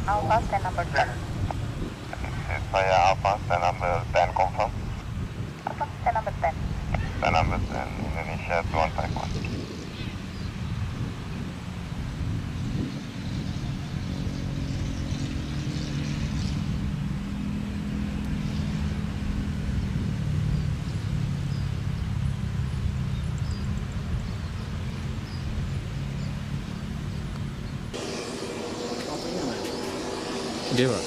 Alpha stand number 10. Saya Alpha stand number 10 confirm. Alpha stand number 10. Stand number 10 Indonesia 2151. Dewa.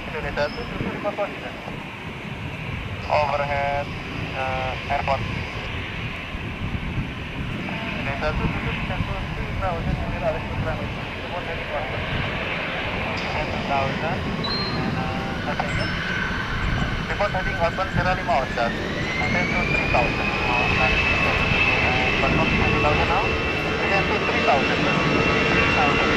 Indonesia 751. Overhead airport. Indonesia 751. Report heading 10,000. Report heading outbound Sierra 5 Oscar. Attention 3,000. But not 20,000 now. Attention 3,000. 3,000.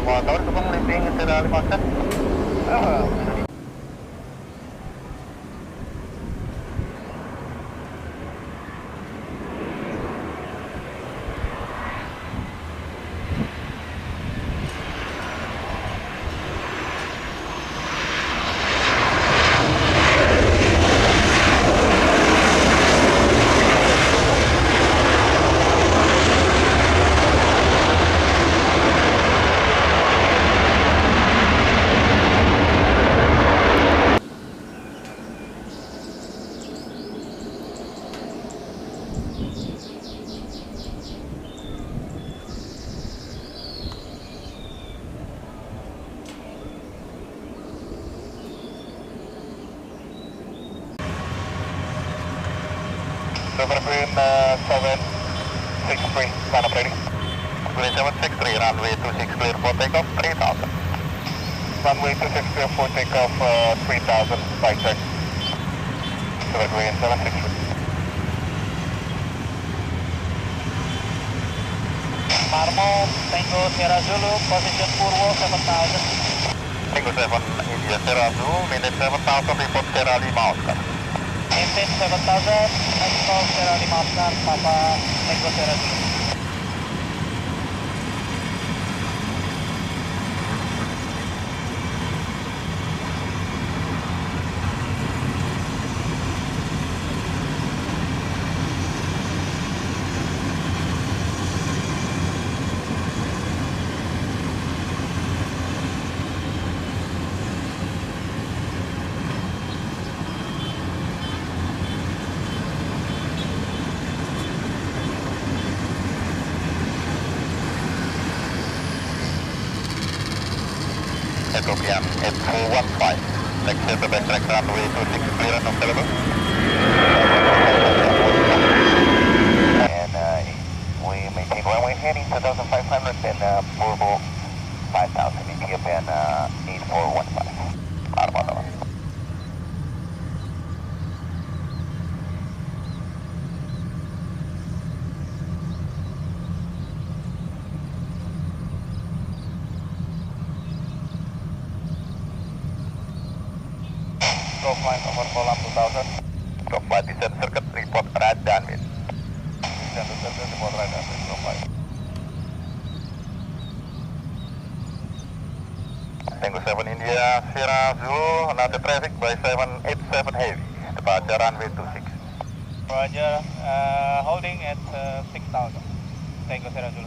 Motor tukang living Sierra 5 Oscar. Silver Queen 763, stand up ready. Queen 763, runway 26 clear for takeoff, 3000. Runway 26 clear for takeoff, 3000, right check. Silver Queen 763. Marmo, Tango Sierra Zulu, position Purwo 7000. Tango 7 India Sierra Zulu, maintain 7000, report Sierra 5 Oscar. Maintain 7000, and call Sierra 5 Oscar, Papa Tango Sierra Zulu. Ethiopian 8415. Next set the backtrack runway 26 clearance of available. And we maintain runway heading 2500 and Volvo 5000 Ethiopian 8415. Armada. Go flight over Polam 2000. Go flight descent circuit, report right downwind. Descent to circuit, report right downwind. Go flight. Tango 7 India Sierra Zulu, another traffic by 787 Heavy. Departure runway 26. Roger, holding at 6000. Tango Sierra Zulu.